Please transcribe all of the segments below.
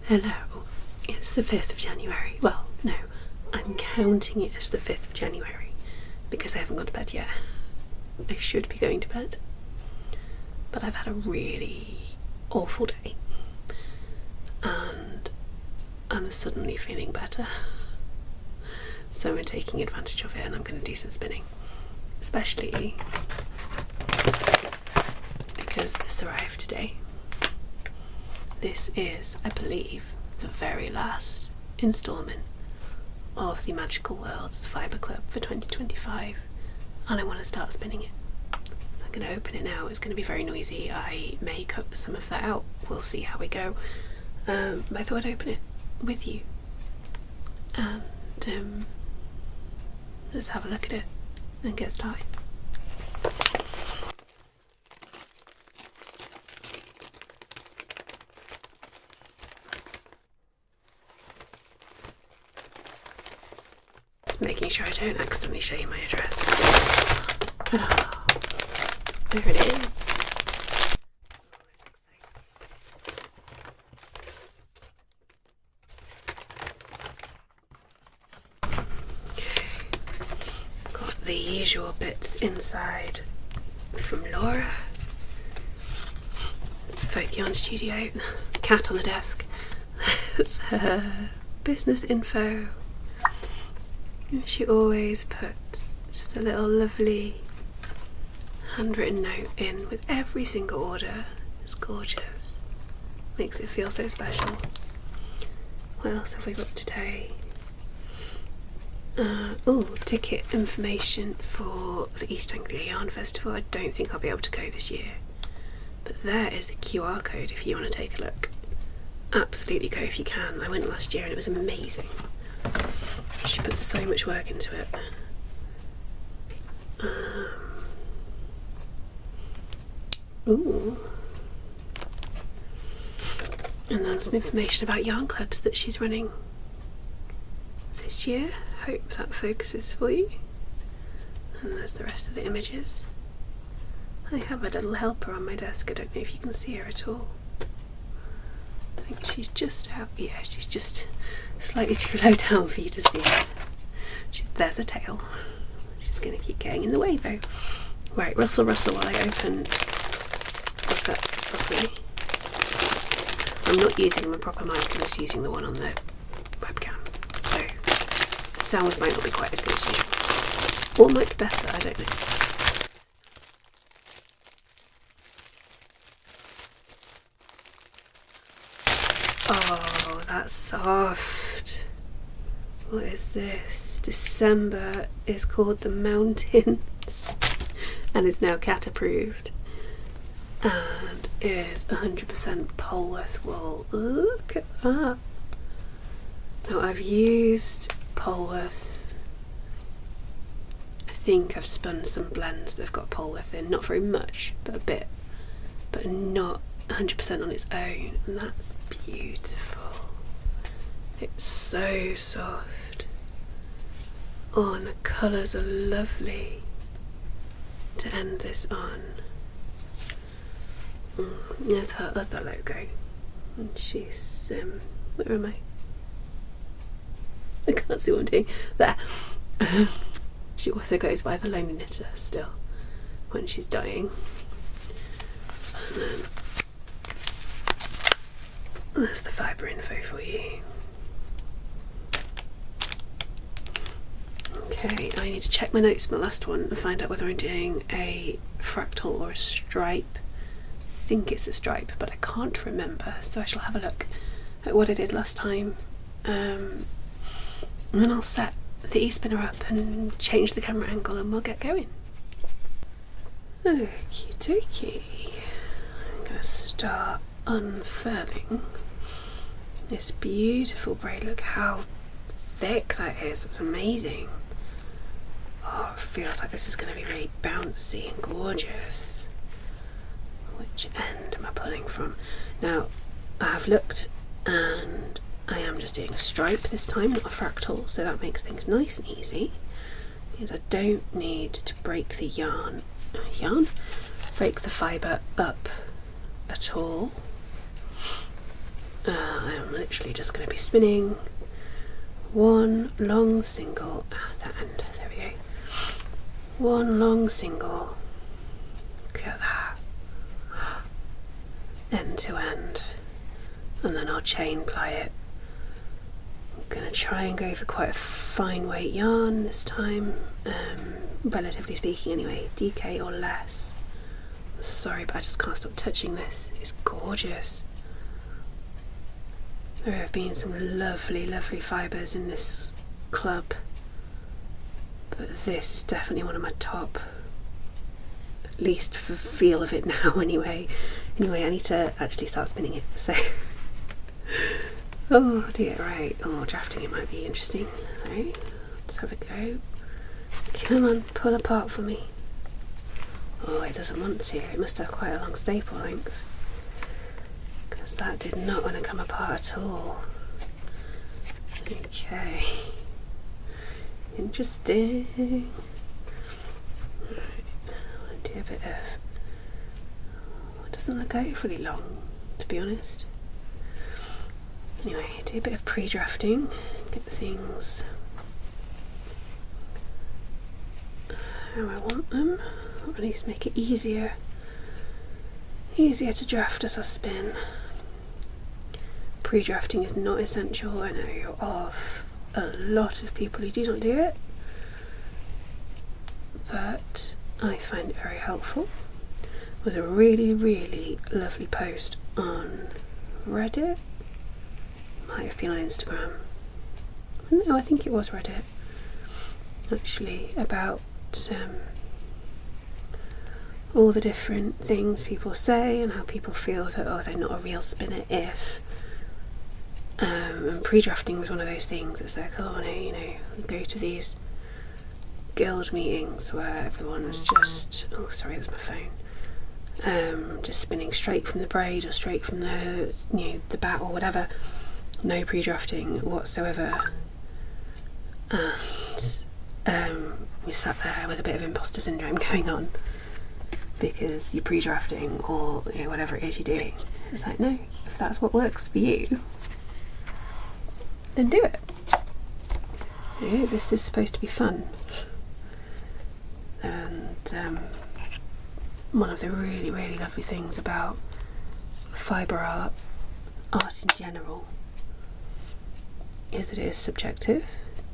Hello, it's the 5th of January. Well, no, I'm counting it as the 5th of January because I haven't gone to bed yet. I should be going to bed, but I've had a really awful day and I'm suddenly feeling better. So I'm taking advantage of it and I'm going to do some spinning, especially because this arrived today. This is, I believe, the very last instalment of the Magical Worlds Fibre Club for 2025 and I want to start spinning it. So I'm going to open it now. It's going to be very noisy. I may cut some of that out. We'll see how we go. I thought I'd open it with you and let's have a look at it and get started. Making sure I don't accidentally show you my address. Oh, there it is. Okay. Got the usual bits inside from Laura. Folk Yarn Studio. Cat on the desk. That's her business info. She always puts just a little lovely handwritten note in with every single order. It's gorgeous. Makes it feel so special. What else have we got today? Ticket information for the East Anglia Yarn Festival. I don't think I'll be able to go this year. But there is the QR code if you want to take a look. Absolutely go if you can. I went last year and it was amazing. She put so much work into it. And then some information about yarn clubs that she's running this year. Hope that focuses for you. And there's the rest of the images. I have a little helper on my desk. I don't know if you can see her at all. I think she's just out. Yeah, she's just slightly too low down for you to see her. There's a tail. She's going to keep getting in the way though. Right, rustle while I open this up properly. I'm not using my proper mic, I'm just using the one on the webcam. So the sound might not be quite as good as usual. Or might be better, I don't know. Oh, that's soft. What is this? December is called the Mountains and is now cat approved and is 100% Polworth wool. Look at that. Now I've used Polworth. I think I've spun some blends that have got Polworth in, not very much but a bit, but not 100% on its own, and that's beautiful. It's so soft. Oh, and the colours are lovely to end this on. There's her other logo, and she's where am I can't see what I'm doing there. She also goes by the Lonely Knitter still when she's dying. And then there's the fibre info for you. Okay, I need to check my notes from the last one and find out whether I'm doing a fractal or a stripe. I think it's a stripe, but I can't remember, so I shall have a look at what I did last time. And then I'll set the e-spinner up and change the camera angle and we'll get going. Okie dokie. I'm going to start unfurling this beautiful braid. Look how thick that is. It's amazing. Oh, it feels like this is going to be really bouncy and gorgeous. Which end am I pulling from? Now, I have looked and I am just doing a stripe this time, not a fractal, so that makes things nice and easy. Means I don't need to break the break the fibre up at all. I am literally just going to be spinning one long single at the end. There we go. One long single. Look at that. End to end. And then I'll chain ply it. I'm going to try and go for quite a fine weight yarn this time, relatively speaking anyway, DK or less. Sorry, but I just can't stop touching this. It's gorgeous. There have been some lovely, lovely fibres in this club, but this is definitely one of my top, at least for feel of it now anyway. Anyway, I need to actually start spinning it, so oh dear, right. Oh, drafting it might be interesting. Right, let's have a go. Come on, pull apart for me. Oh, it doesn't want to. It must have quite a long staple length, because that did not want to come apart at all. Okay, interesting. Right, I'll do a bit of, it doesn't look overly long, to be honest. Anyway, do a bit of pre-drafting, get things how I want them, or at least make it easier to draft as I spin. Pre-drafting is not essential. I know of a lot of people who do not do it, but I find it very helpful. There was a really, really lovely post on Reddit, might have been on Instagram, no, I think it was Reddit actually, about all the different things people say and how people feel that, oh, they're not a real spinner if and pre-drafting was one of those things. It's like, oh no, you know, go to these guild meetings where everyone's just, oh sorry, that's my phone, just spinning straight from the braid or straight from the, you know, the bat or whatever, no pre-drafting whatsoever, and we sat there with a bit of imposter syndrome going on because you're pre-drafting or, you know, whatever it is you're doing. It's like, no, if that's what works for you, then do it. You know, this is supposed to be fun. And one of the really, really lovely things about fibre art in general, is that it is subjective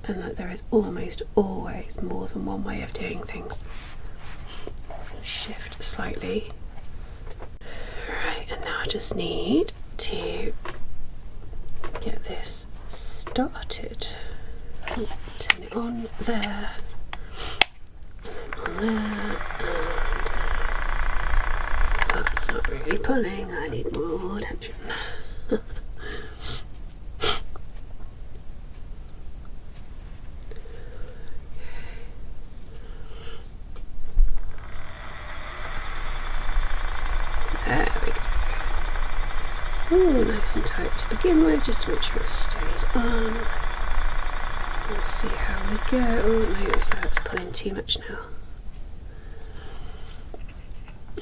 and that there is almost always more than one way of doing things. I'm just going to shift slightly. Right, and now I just need to get this started. Turn it on there, and on there, and that's not really pulling. I need more tension. There we go. Ooh, nice and tight to begin with, just to make sure it stays on. Let's see how we go. Oh no, it's pulling too much now.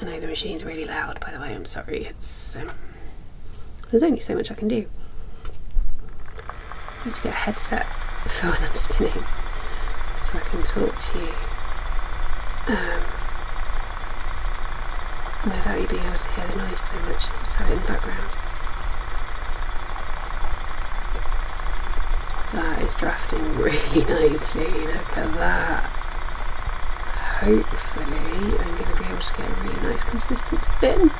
I know the machine's really loud, by the way, I'm sorry. It's there's only so much I can do. I need to get a headset for when I'm spinning, so I can talk to you without you being able to hear the noise so much. Just have it in the background. That is drafting really nicely. Look at that. Hopefully I'm going to be able to get a really nice consistent spin.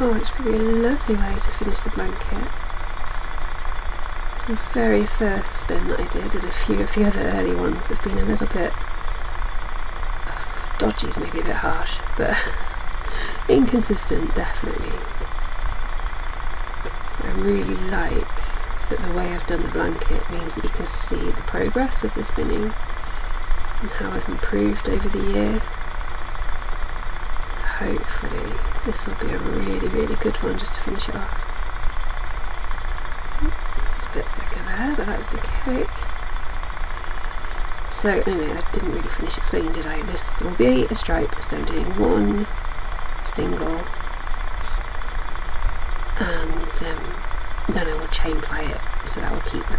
Oh, it's really a lovely way to finish the blanket. The very first spin that I did, and a few of the other early ones, have been a little bit dodgy, is maybe a bit harsh, but inconsistent, definitely. I really like that the way I've done the blanket means that you can see the progress of the spinning and how I've improved over the year. Hopefully this will be a really, really good one just to finish it off. A bit thicker there, but that's okay. So anyway, I didn't really finish explaining, did I? This will be a stripe, so I'm doing one single and then I will chain ply it, so that will keep the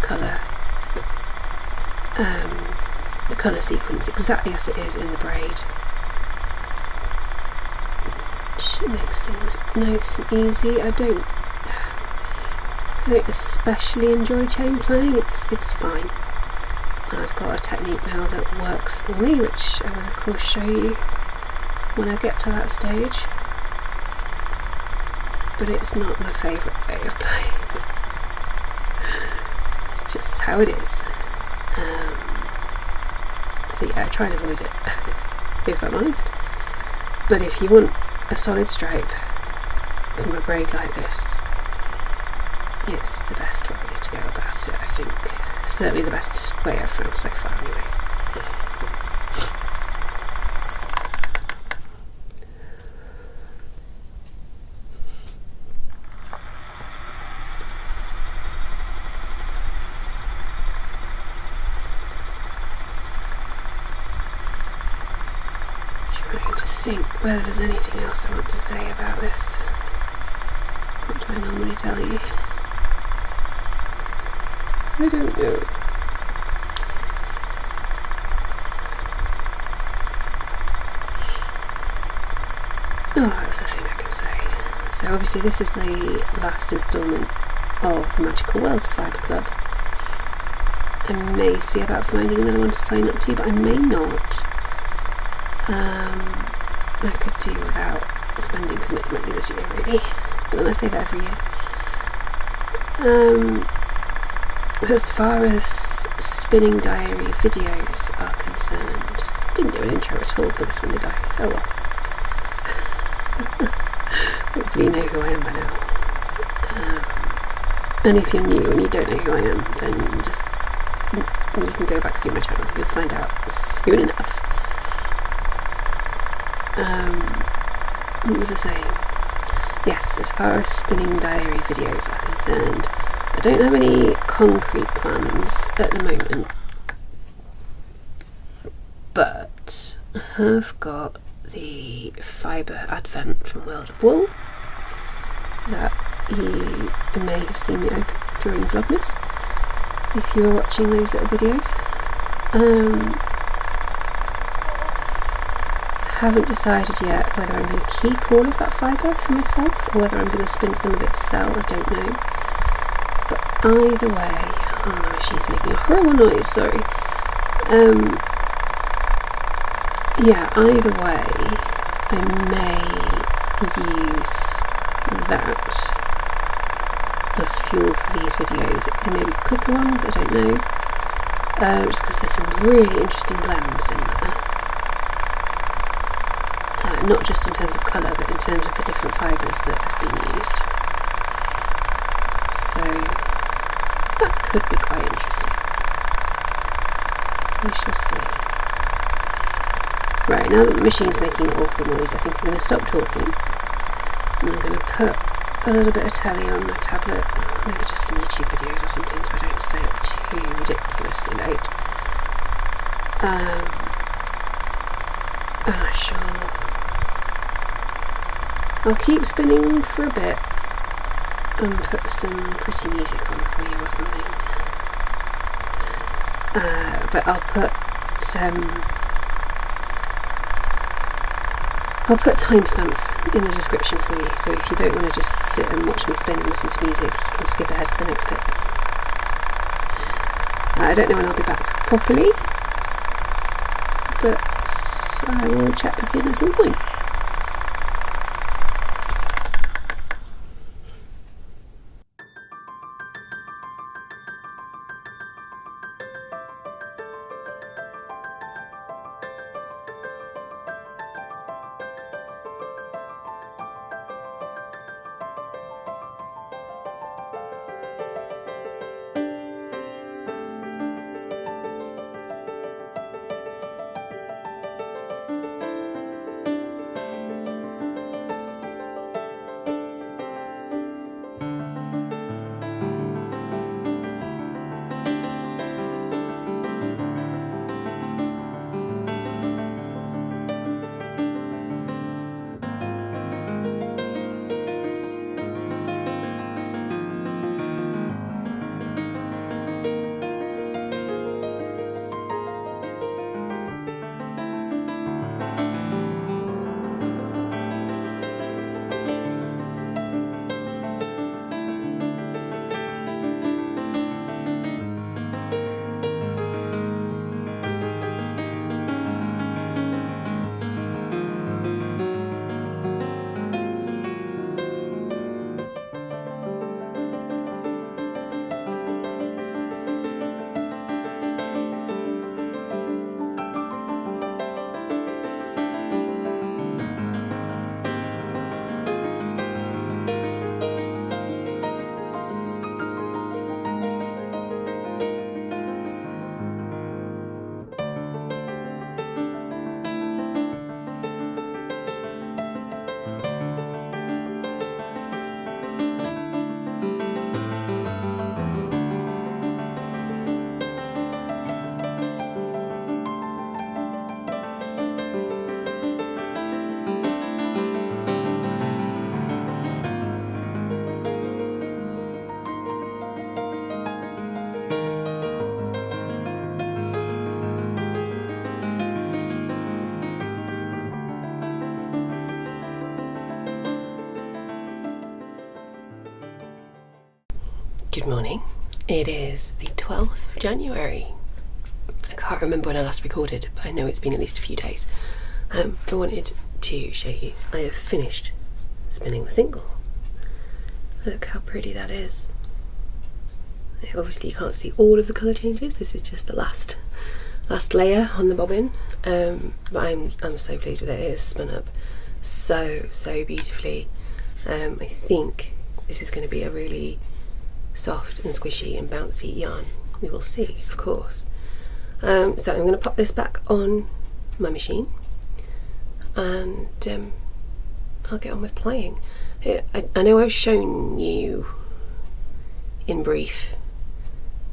colour sequence exactly as it is in the braid, which makes things nice and easy. I don't especially enjoy chain plying. It's fine, and I've got a technique now that works for me, which I will of course show you when I get to that stage, but it's not my favourite way of playing. It's just how it is. So yeah, I try and avoid it if I'm honest, but if you want a solid stripe from a braid like this, it's the best way to go about it, I think. Certainly the best way I've found so far anyway. Trying to think whether there's anything else I want to say about this. What do I normally tell you? I don't know. Oh, that's the thing I can say. So obviously this is the last instalment of the Magical Worlds Fibre Club. I may see about finding another one to sign up to, but I may not. I could do without spending some money this year, really. But then I say that every year. As far as spinning diary videos are concerned, didn't do an intro at all for this one, did I? Oh well. Hopefully you know who I am by now. And if you're new and you don't know who I am, then you can go back through my channel. You'll find out soon enough. What was I saying? Yes, as far as spinning diary videos are concerned, I don't have any concrete plans at the moment, but I have got the fibre advent from World of Wool that you may have seen me open during Vlogmas if you were watching those little videos. Haven't decided yet whether I'm going to keep all of that fibre for myself or whether I'm going to spin some of it to sell. I don't know. But either way, oh no, she's making a horrible noise, sorry. Yeah, either way, I may use that as fuel for these videos. There may be quicker ones, I don't know. Just because there's some really interesting blends in there. Not just in terms of colour, but in terms of the different fibres that have been used. So that could be quite interesting. We shall see. Right, now that the machine's making an awful noise, I think I'm going to stop talking. And I'm going to put a little bit of telly on my tablet, maybe just some YouTube videos or something so I don't stay up too ridiculously late. And I I'll keep spinning for a bit and put some pretty music on for you or something. But I'll put timestamps in the description for you, so if you don't want to just sit and watch me spin and listen to music, you can skip ahead to the next bit. I don't know when I'll be back properly, but I will check back in at some point. Good morning. It is the 12th of January. I can't remember when I last recorded, but I know it's been at least a few days. I wanted to show you, I have finished spinning the single. Look how pretty that is. Obviously you can't see all of the colour changes, this is just the last layer on the bobbin, but I'm so pleased with it. It is spun up so beautifully. I think this is going to be a really soft and squishy and bouncy yarn. We will see, of course. So I'm going to pop this back on my machine and I'll get on with playing. I know I've shown you in brief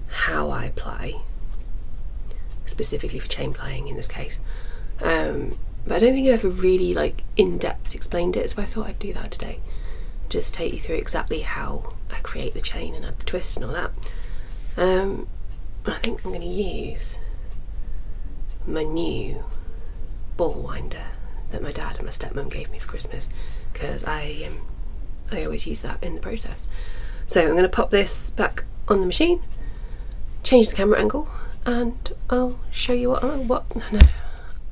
how I ply, specifically for chain plying in this case, but I don't think I've ever really in-depth explained it, so I thought I'd do that today. Just take you through exactly how I create the chain and add the twist and all that. And I think I'm going to use my new ball winder that my dad and my stepmom gave me for Christmas, because I always use that in the process. So I'm going to pop this back on the machine, change the camera angle, and I'll show you and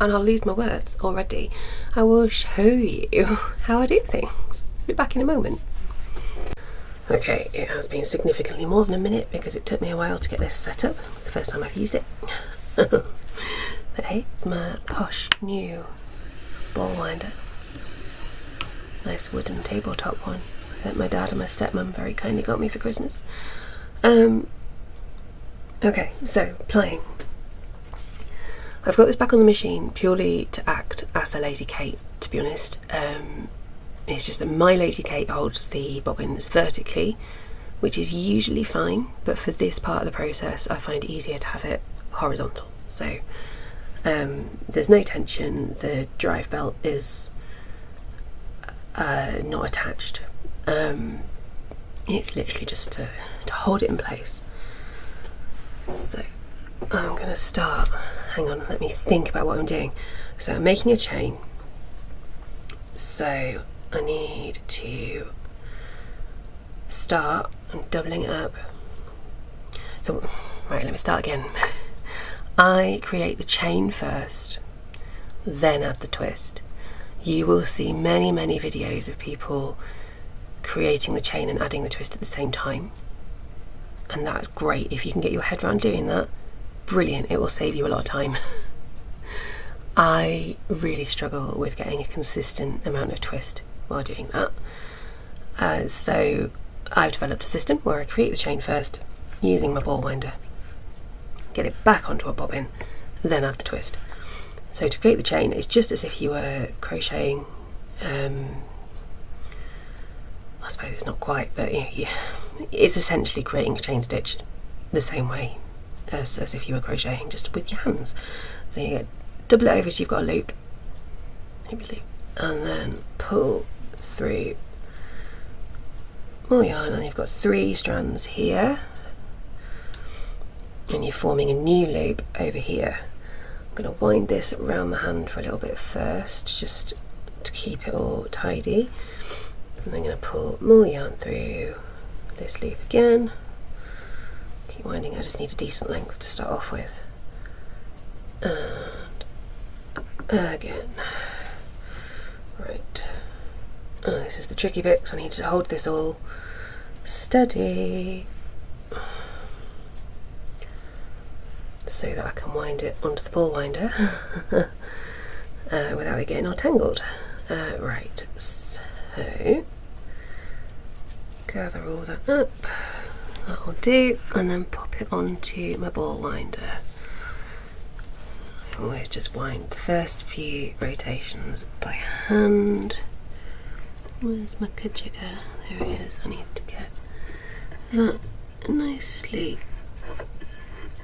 I'll lose my words already. I will show you how I do things. Be back in a moment. Okay, it has been significantly more than a minute because it took me a while to get this set up. It's the first time I've used it. But hey, it's my posh new ball winder. Nice wooden tabletop one that my dad and my stepmom very kindly got me for Christmas. Okay, so playing. I've got this back on the machine purely to act as a lazy Kate, to be honest. It's just that my lazy Kate holds the bobbins vertically, which is usually fine, but for this part of the process I find it easier to have it horizontal. So there's no tension, the drive belt is not attached. It's literally just to hold it in place. So I'm going to start, hang on, let me think about what I'm doing. So I'm making a chain, so I need to start doubling it up. So, right, let me start again. I create the chain first, then add the twist. You will see many videos of people creating the chain and adding the twist at the same time, and that's great. If you can get your head around doing that, brilliant, it will save you a lot of time. I really struggle with getting a consistent amount of twist while doing that, so I've developed a system where I create the chain first using my ball winder, get it back onto a bobbin, then add the twist. So to create the chain, it's just as if you were crocheting, I suppose it's not quite, but yeah, it's essentially creating a chain stitch the same way as if you were crocheting, just with your hands. So you double it over so you've got a loop, and then pull through more yarn, and you've got 3 strands here, and you're forming a new loop over here. I'm going to wind this around the hand for a little bit first, just to keep it all tidy, and I'm going to pull more yarn through this loop again, keep winding. I just need a decent length to start off with, and again. Right, this is the tricky bit because I need to hold this all steady so that I can wind it onto the ball winder without it getting all tangled. Right, so gather all that up, that'll do, and then pop it onto my ball winder. I always just wind the first few rotations by hand. Where's my kajigger? There it is. I need to get that nicely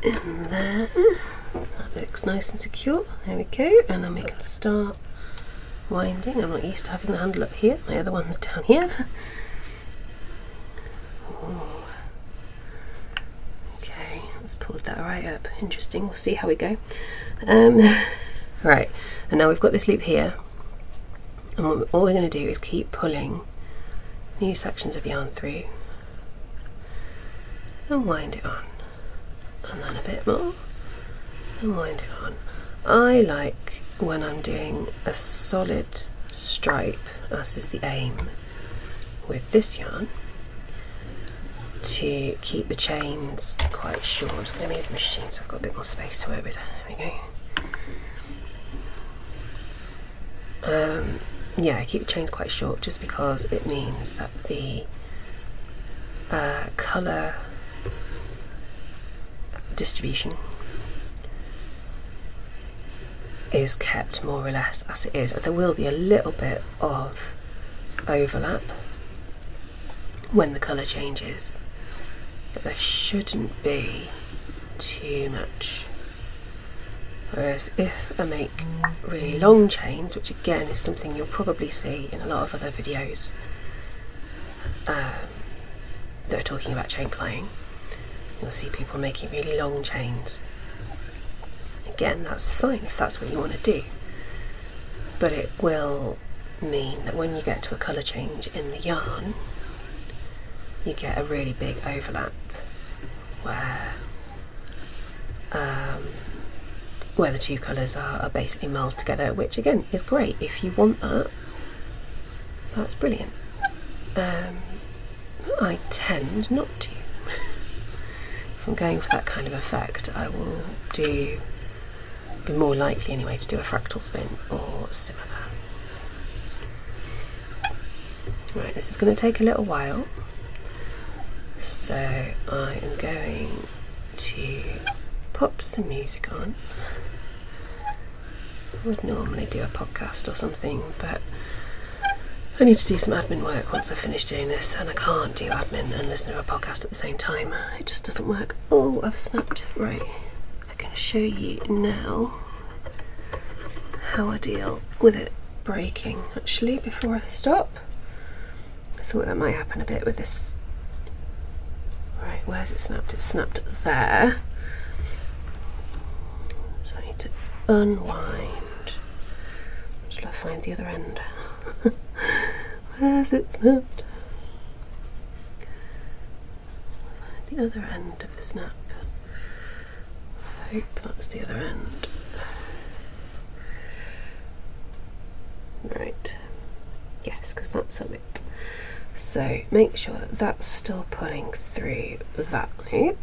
in there. That looks nice and secure. There we go, and then we can start winding. I'm not used to having the handle up here, my other one's down here. Ooh. Okay, let's pull that right up. Interesting, we'll see how we go. Right, and now we've got this loop here, and all we're going to do is keep pulling new sections of yarn through and wind it on, and then a bit more and wind it on. I like when I'm doing a solid stripe, as is the aim with this yarn, to keep the chains quite short. I'm just going to move the machine so I've got a bit more space to work with. There we go. Yeah, keep the chains quite short just because it means that the colour distribution is kept more or less as it is. There will be a little bit of overlap when the colour changes, but there shouldn't be too much. Whereas if I make really long chains, which again is something you'll probably see in a lot of other videos that are talking about chain plying, you'll see people making really long chains. Again, that's fine if that's what you want to do, but it will mean that when you get to a colour change in the yarn, you get a really big overlap where the two colours are basically melded together, which again is great. If you want that, that's brilliant. I tend not to. If I'm going for that kind of effect, I will be more likely anyway to do a fractal spin or similar. Right, this is going to take a little while, so I am going to pop some music on. I would normally do a podcast or something, but I need to do some admin work once I finish doing this, and I can't do admin and listen to a podcast at the same time. It just doesn't work. Oh, I've snapped. Right, I can show you now how I deal with it breaking, actually, before I stop. I thought that might happen a bit with this. Right, where's it snapped? It's snapped there. So I need to unwind. Shall I find the other end? Where's it snapped? Find the other end of the snap. I hope that's the other end. Right. Yes, because that's a loop. So make sure that that's still pulling through that loop.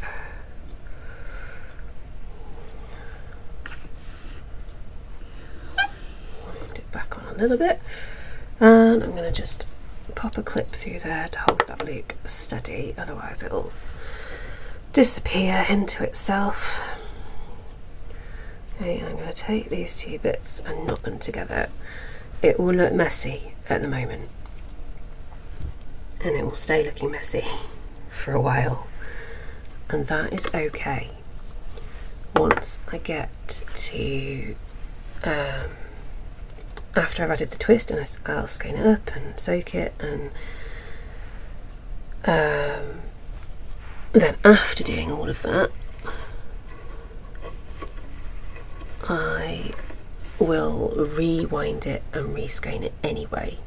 Wind it back on a little bit, and I'm going to just pop a clip through there to hold that loop steady, otherwise it'll disappear into itself. Okay, and I'm going to take these two bits and knot them together. It will look messy at the moment, and it will stay looking messy for a while, and that is okay. Once I get to after I've added the twist, and I'll skein it up and soak it, and then after doing all of that, I will rewind it and reskein it anyway.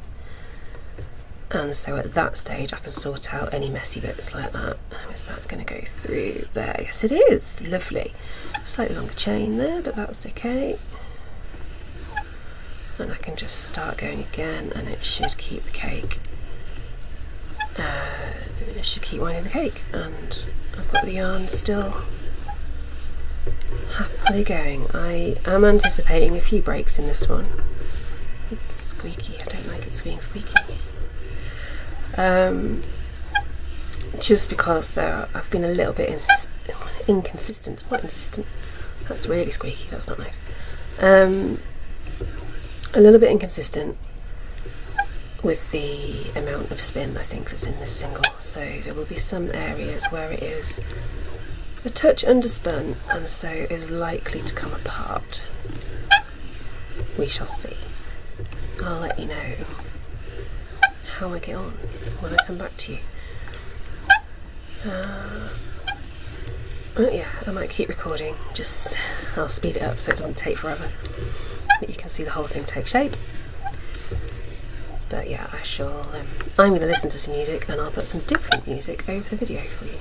And so at that stage I can sort out any messy bits like that. Is that going to go through there? Yes, it is. Lovely. Slightly longer chain there, but that's okay. And I can just start going again, and it should keep the cake. It should keep winding the cake, and I've got the yarn still happily going. I am anticipating a few breaks in this one. It's squeaky. I don't like it being squeaky. Just because I've been a little bit inconsistent. Not insistent. That's really squeaky. That's not nice. A little bit inconsistent with the amount of spin I think that's in this single. So there will be some areas where it is a touch underspun, and so is likely to come apart. We shall see. I'll let you know how I get on when I come back to you. Yeah, I might keep recording, just I'll speed it up so it doesn't take forever, but you can see the whole thing take shape. But yeah, I shall I'm going to listen to some music, and I'll put some different music over the video for you.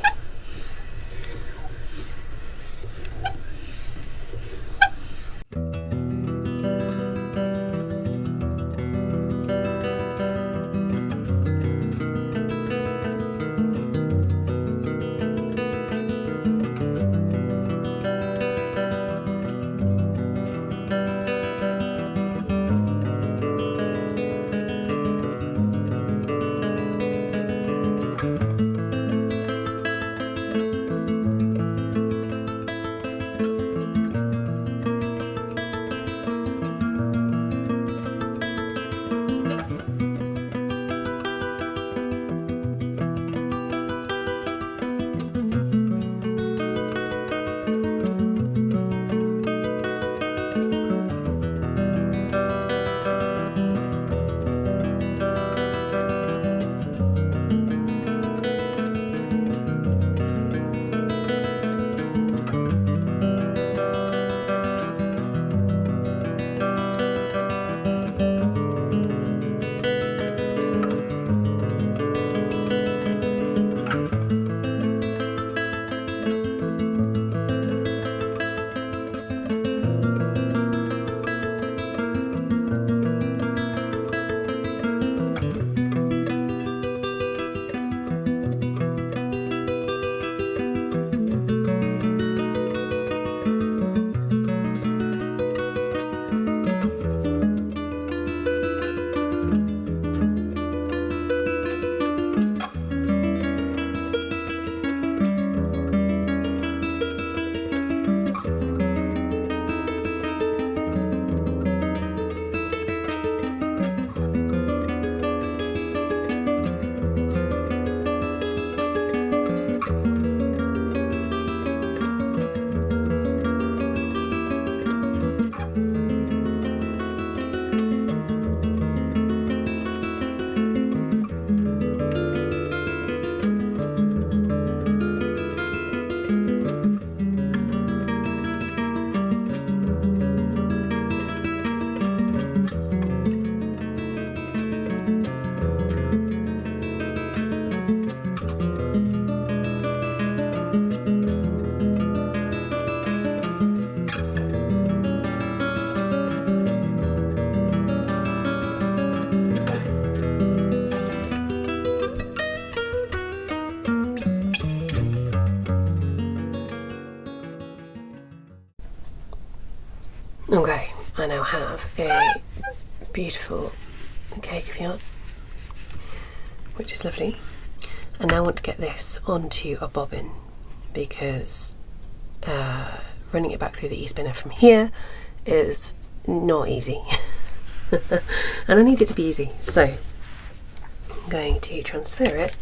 Okay, I now have a beautiful cake of yarn, which is lovely. I now want to get this onto a bobbin because running it back through the e-spinner from here is not easy. And I need it to be easy, so I'm going to transfer it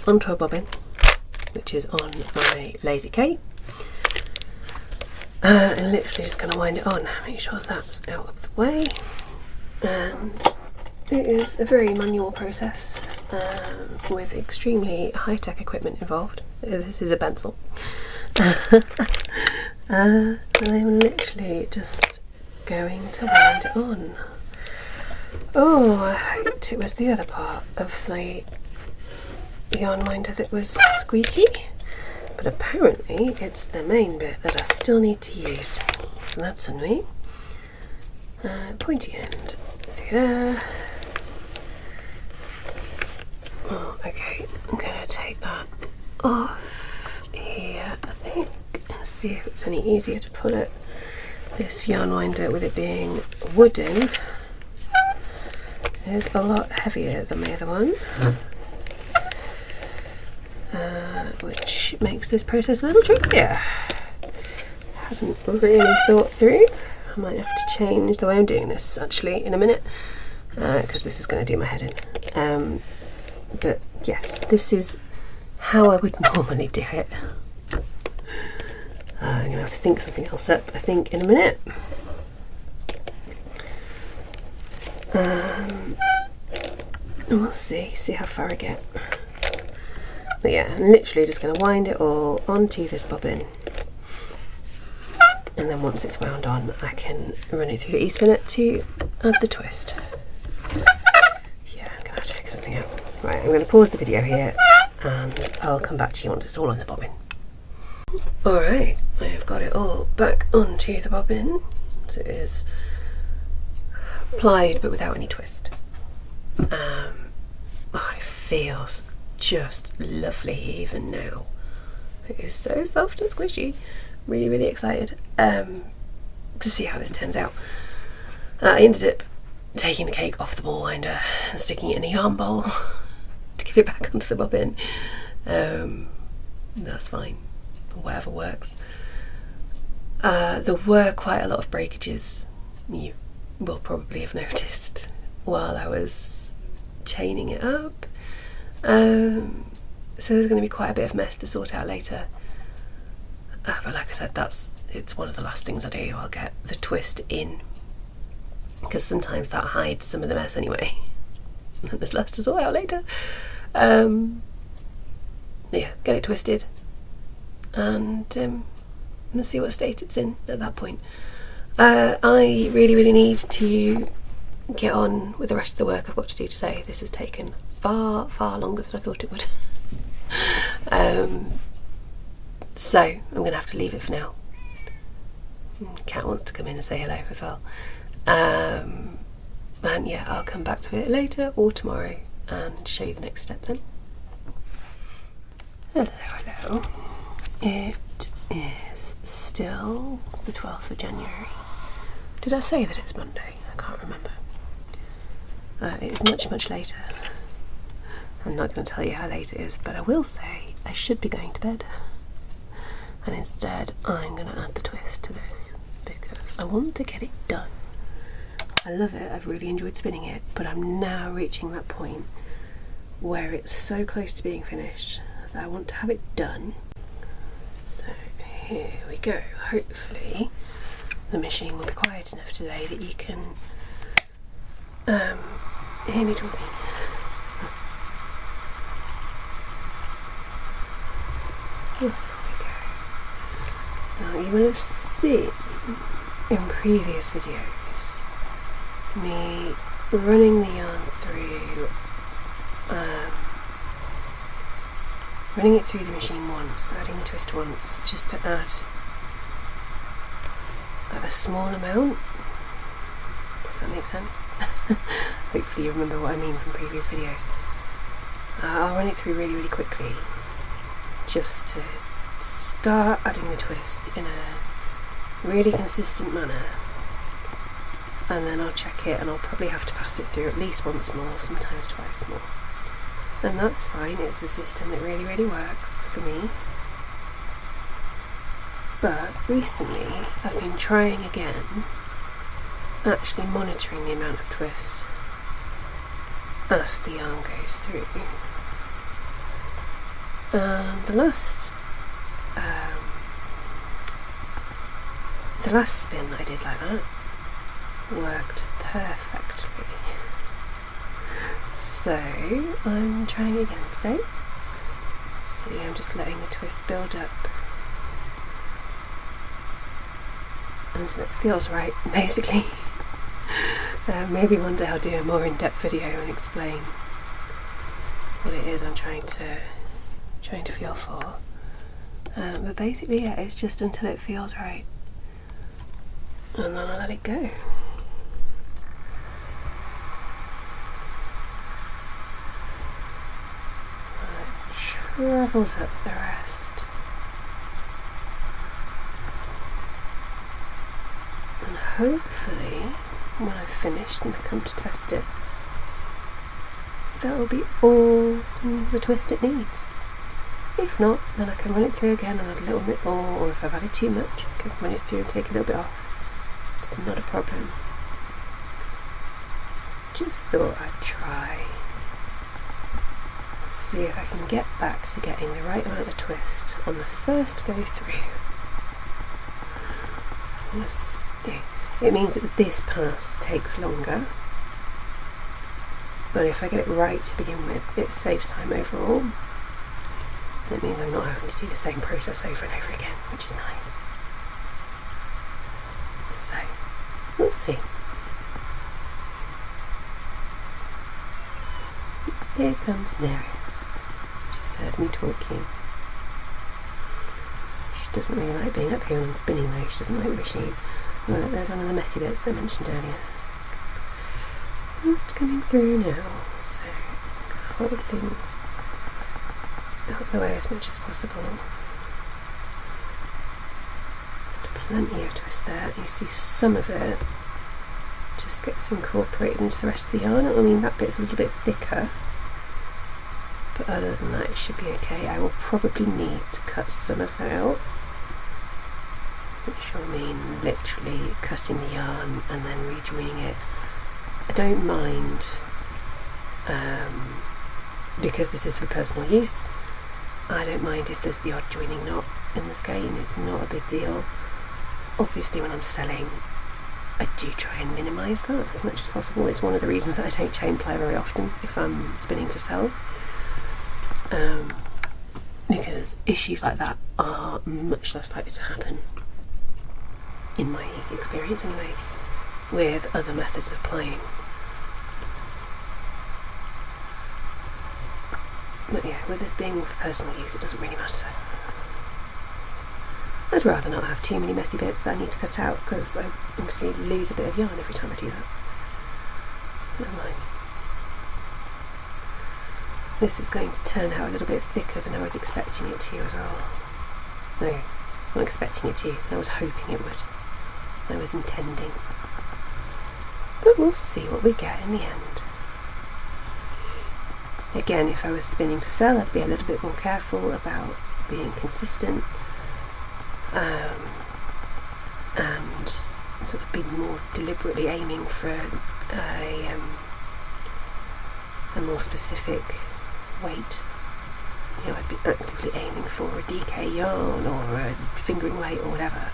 onto a bobbin, which is on my lazy K, and literally just going to wind it on, make sure that's out of the way. And it is a very manual process with extremely high-tech equipment involved. This is a pencil. And I'm literally just going to wind it on. Oh, I hoped it was the other part of the yarn winder that was squeaky, but apparently it's the main bit that I still need to use, so that's annoying. Pointy end through there. Oh, okay, I'm going to take that off here, I think, and see if it's any easier to pull it. This yarn winder, with it being wooden, is a lot heavier than my other one, which makes this process a little trickier. Hadn't really thought through. I might have to change the way I'm doing this actually in a minute, because this is going to do my head in. But yes, this is how I would normally do it. I'm going to have to think something else up, I think, in a minute. And we'll see how far I get. But yeah, I'm literally just going to wind it all onto this bobbin, and then once it's wound on, I can run it through the e-spinner to add the twist. Yeah, I'm going to have to figure something out. Right, I'm going to pause the video here, and I'll come back to you once it's all on the bobbin. Alright, I have got it all back onto the bobbin, so it is plied but without any twist. Oh, it feels just lovely even now. It is so soft and squishy. Really, really excited to see how this turns out. I ended up taking the cake off the ball winder and sticking it in a yarn bowl to get it back onto the bobbin. That's fine, whatever works. There were quite a lot of breakages, you will probably have noticed, while I was chaining it up. So there's going to be quite a bit of mess to sort out later. But like I said, it's one of the last things I do. I'll get the twist in, because sometimes that hides some of the mess anyway. And there's less to sort out later. Yeah, get it twisted, and let's see what state it's in at that point. I really, really need to get on with the rest of the work I've got to do today. This has taken far, far longer than I thought it would. So I'm going to have to leave it for now. Cat wants to come in and say hello as well. And yeah, I'll come back to it later or tomorrow and show you the next step then. Hello, hello. It is still the 12th of January. Did I say that it's Monday? I can't remember. It is much, much later. I'm not going to tell you how late it is, but I will say I should be going to bed. And instead I'm going to add the twist to this because I want to get it done. I love it, I've really enjoyed spinning it, but I'm now reaching that point where it's so close to being finished that I want to have it done. So here we go. Hopefully the machine will be quiet enough today that you can hear me talking. Now you will have seen in previous videos me running the yarn through, running it through the machine once, adding the twist once, just to add a small amount. Does that make sense? Hopefully you remember what I mean from previous videos. I'll run it through really, really quickly, just to start adding the twist in a really consistent manner, and then I'll check it, and I'll probably have to pass it through at least once more, sometimes twice more. And that's fine, it's a system that really, really works for me. But recently I've been trying again, actually monitoring the amount of twist as the yarn goes through. The last spin that I did like that worked perfectly. So I'm trying again today. See, I'm just letting the twist build up until it feels right, basically. Maybe one day I'll do a more in-depth video and explain what it is I'm trying to feel for. But basically, yeah, it's just until it feels right, and then I'll let it go. Travels up the rest, and hopefully when I've finished and I come to test it, that will be all the twist it needs. If not, then I can run it through again and add a little bit more, or if I've added too much, I can run it through and take a little bit off. It's not a problem. Just thought I'd try. See if I can get back to getting the right amount of twist on the first go through. It means that this pass takes longer, but if I get it right to begin with, it saves time overall, and it means I'm not having to do the same process over and over again, which is nice. So, we'll see. Here comes Neris. She's heard me talking. She doesn't really like being up here when I'm spinning though. She doesn't like wishing. Well, there's one of the messy bits that I mentioned earlier. Just coming through now, so I'm going to hold things out of the way as much as possible. Plenty of twist there. You see some of it just gets incorporated into the rest of the yarn. I mean, that bit's a little bit thicker, but other than that it should be okay. I will probably need to cut some of that out, which will mean literally cutting the yarn and then rejoining it. I don't mind, because this is for personal use, I don't mind if there's the odd joining knot in the skein. It's not a big deal. Obviously when I'm selling, I do try and minimise that as much as possible. It's one of the reasons that I don't chain-ply very often if I'm spinning to sell, because issues like that are much less likely to happen, in my experience anyway, with other methods of plying. But yeah, with this being for personal use, it doesn't really matter. I'd rather not have too many messy bits that I need to cut out, because I obviously lose a bit of yarn every time I do that. Never mind. This is going to turn out a little bit thicker than I was expecting it to as well. No, not expecting it to, than I was hoping it would. I was intending. But we'll see what we get in the end. Again, if I was spinning to sell, I'd be a little bit more careful about being consistent, and sort of be more deliberately aiming for a more specific weight. You know, I'd be actively aiming for a DK yarn or a fingering weight or whatever.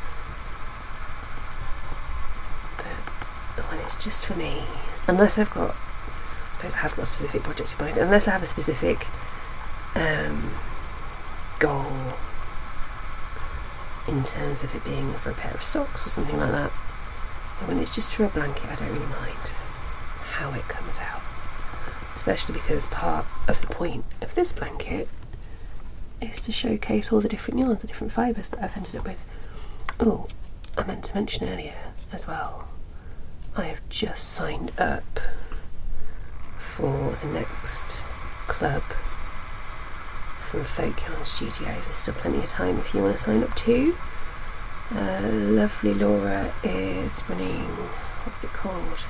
But when it's just for me, unless I have got a specific project in mind, unless I have a specific goal in terms of it being for a pair of socks or something like that, and when it's just for a blanket, I don't really mind how it comes out, especially because part of the point of this blanket is to showcase all the different yarns, the different fibres that I've ended up with. Oh, I meant to mention earlier as well, I have just signed up for the next club from Folk Yarn Studio. There's still plenty of time if you want to sign up too. Lovely Laura is running what's it called?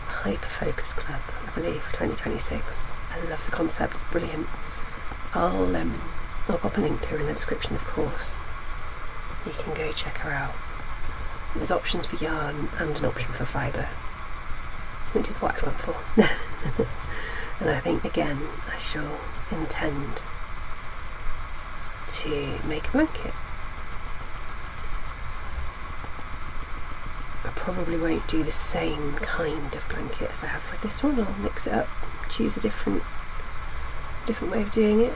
Hyper Focus Club, I believe, 2026. I love the concept, it's brilliant. I'll pop a link to her in the description, of course. You can go check her out. There's options for yarn and an option for fibre, which is what I've gone for. And I think, again, I shall intend to make a blanket. I probably won't do the same kind of blanket as I have with this one. I'll mix it up, choose a different way of doing it.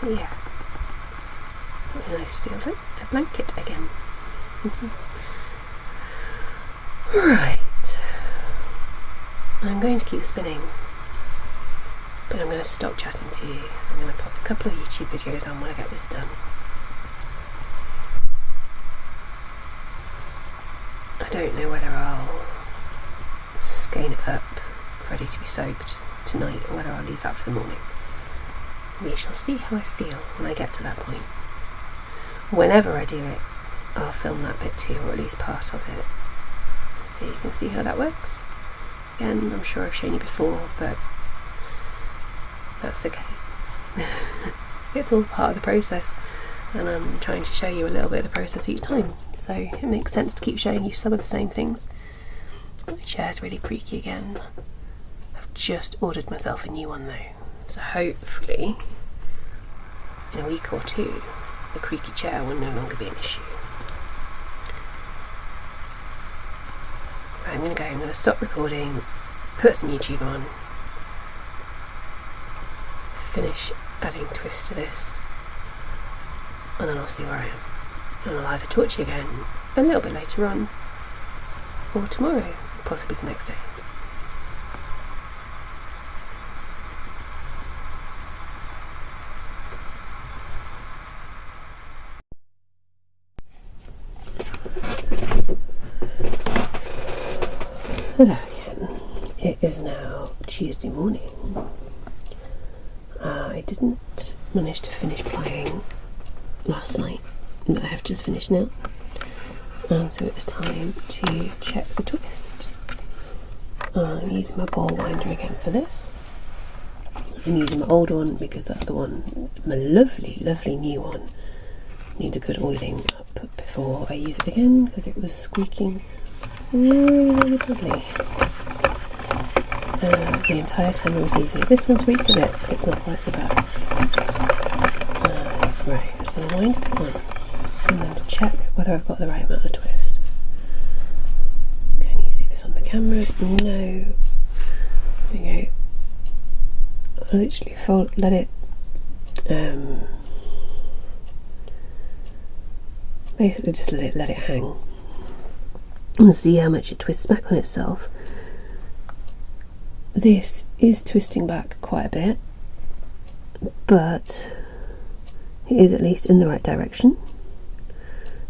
Yeah, it'd be nice to do a blanket again. Right, I'm going to keep spinning, but I'm going to stop chatting to you. I'm going to pop a couple of YouTube videos on when I get this done. I don't know whether I'll skein it up ready to be soaked tonight or whether I'll leave that for the morning. We shall see how I feel when I get to that point. Whenever I do it, I'll film that bit too, or at least part of it, so you can see how that works. Again, I'm sure I've shown you before, but that's okay. It's all part of the process, and I'm trying to show you a little bit of the process each time, so it makes sense to keep showing you some of the same things. My chair's really creaky again. I've just ordered myself a new one though, so hopefully in a week or two the creaky chair will no longer be an issue. Right, I'm going to stop recording, put some YouTube on, finish adding twists to this, and then I'll see where I am. And I'll either talk to you again a little bit later on, or tomorrow, possibly the next day. Hello again. It is now Tuesday morning. I didn't manage to finish playing last night, but I have just finished now, and so it's time to check the twist. I'm using my ball winder again for this. I'm using my old one because that's the one, my lovely new one, needs a good oiling up before I use it again because it was squeaking really badly. The entire time I was using it. This one squeaks a bit, but it's not quite so bad. Right, I'm just going to wind up one and then to check whether I've got the right amount of twist. Can you see this on the camera? No. There you go. I literally let it basically just let it hang and see how much it twists back on itself. This is twisting back quite a bit, but it is at least in the right direction,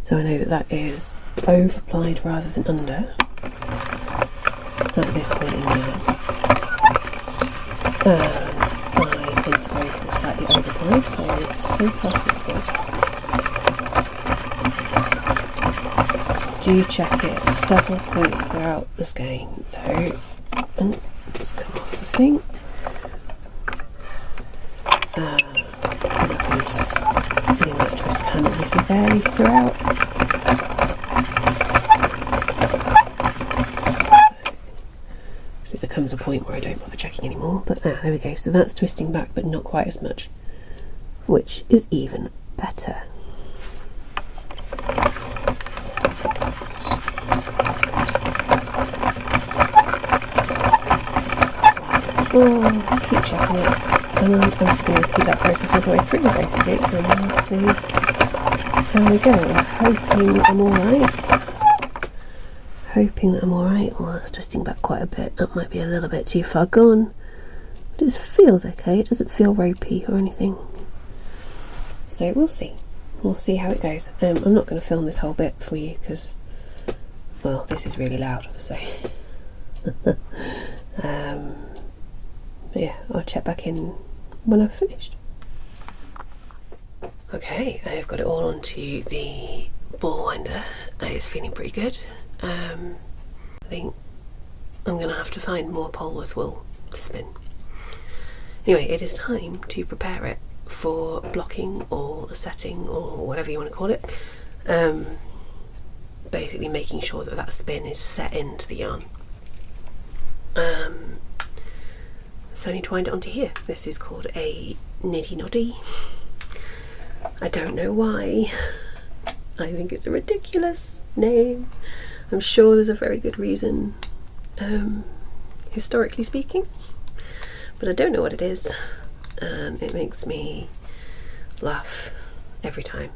so I know that is over applied rather than under at this point in the I tend to go for slightly over applied, so it's so far so good. Do check it several points throughout the skein though. Oh, let's come off the thing. Because that twist can obviously vary throughout. So there comes a point where I don't bother checking anymore, but there we go. So that's twisting back, but not quite as much, which is even better. Keep checking it, and I'm just going to repeat that process all the way through basically, and we'll see how we go. I'm hoping I'm alright. Well, that's twisting back quite a bit. That might be a little bit too far gone, but it feels okay. It doesn't feel ropey or anything. So we'll see. We'll see how it goes. I'm not going to film this whole bit for you because, well, this is really loud, so but yeah, I'll check back in when I've finished. Okay, I've got it all onto the ball winder. It's feeling pretty good. I think I'm going to have to find more Polwarth wool to spin. Anyway, it is time to prepare it for blocking or setting or whatever you want to call it. Basically making sure that that spin is set into the yarn. So I need to wind it onto here. This is called a niddy noddy. I don't know why. I think it's a ridiculous name. I'm sure there's a very good reason, historically speaking, but I don't know what it is, and it makes me laugh every time.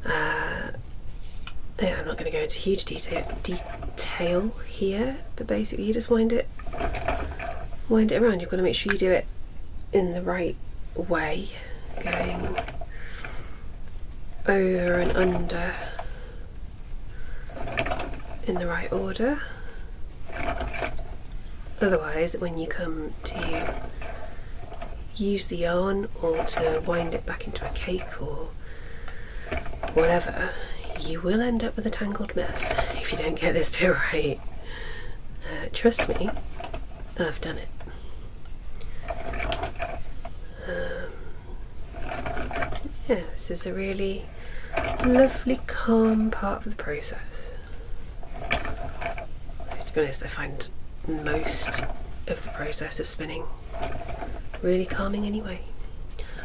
Yeah, I'm not going to go into huge detail here, but basically you just wind it around. You've got to make sure you do it in the right way, going over and under in the right order. Otherwise, when you come to use the yarn or to wind it back into a cake or whatever, you will end up with a tangled mess if you don't get this bit right. Trust me, I've done it. Yeah, this is a really lovely, calm part of the process. To be honest, I find most of the process of spinning really calming anyway.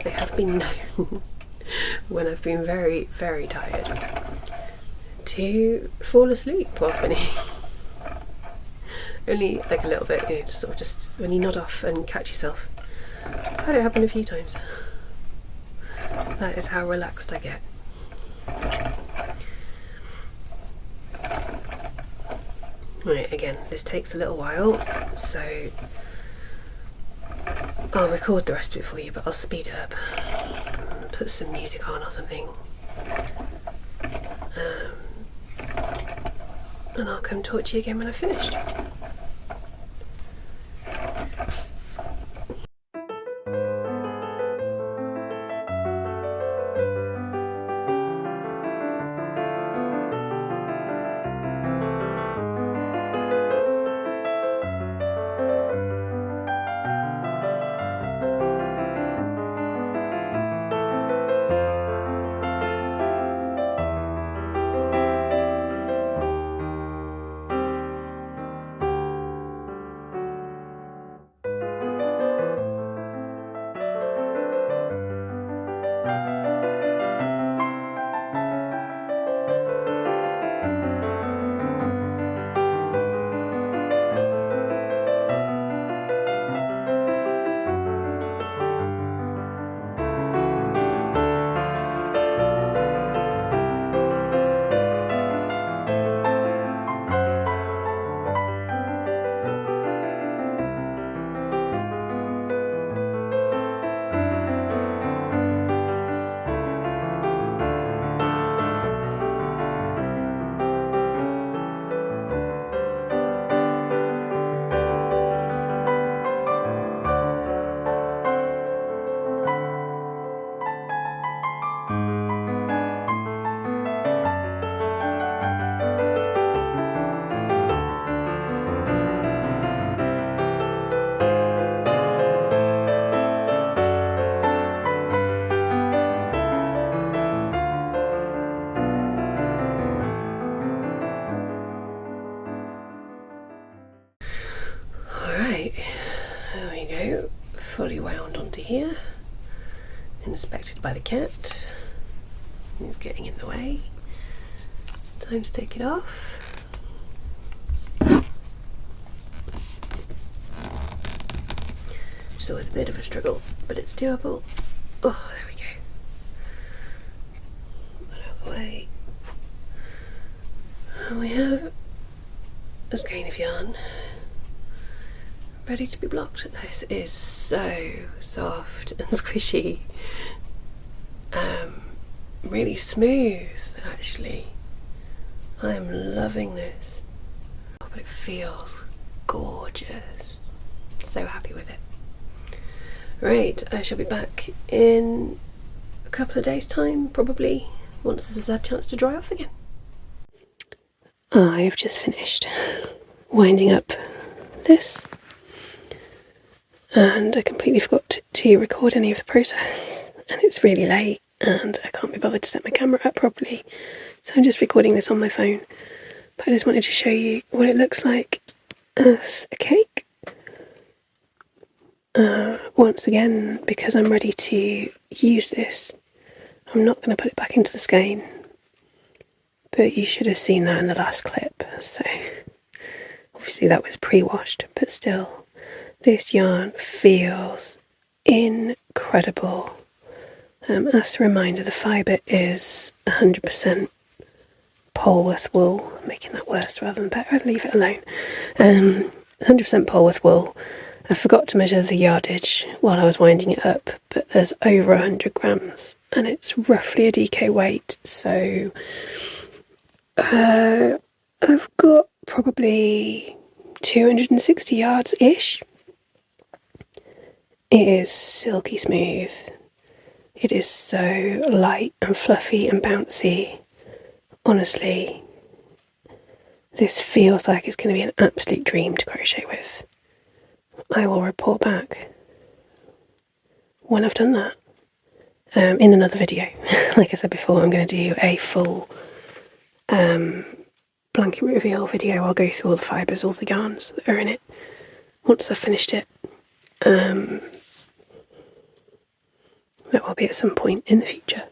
I have been known when I've been very, very tired to fall asleep while spinning. Only like a little bit, you know, just when you nod off and catch yourself. I've had it happen a few times. That is how relaxed I get. Right, again, this takes a little while, so I'll record the rest of it for you, but I'll speed it up, put some music on or something, and I'll come talk to you again when I've finished. There we go, fully wound onto here, inspected by the cat. He's getting in the way. Time to take it off. It's always a bit of a struggle, but it's doable. Oh, there we go. Put out the way. And we have a skein of yarn ready to be blocked. This is so soft and squishy. Really smooth, actually. I am loving this. Oh, but it feels gorgeous. So happy with it. Right, I shall be back in a couple of days' time, probably, once this has had a chance to dry off again. I've just finished winding up this, and I completely forgot to record any of the process, and it's really late and I can't be bothered to set my camera up properly, so I'm just recording this on my phone. But I just wanted to show you what it looks like as a cake. Once again, because I'm ready to use this, I'm not going to put it back into the skein, but you should have seen that in the last clip, so obviously that was pre-washed, but still, this yarn feels incredible. As a reminder, the fibre is 100% Polworth wool, making that worse rather than better. I'd leave it alone. 100% Polworth wool. I forgot to measure the yardage while I was winding it up, but there's over 100 grams and it's roughly a DK weight, so I've got probably 260 yards-ish. It is silky smooth. It is so light and fluffy and bouncy. Honestly, this feels like it's going to be an absolute dream to crochet with. I will report back when I've done that in another video. Like I said before, I'm going to do a full blanket reveal video. I'll go through all the fibres, all the yarns that are in it once I've finished it. That will be at some point in the future.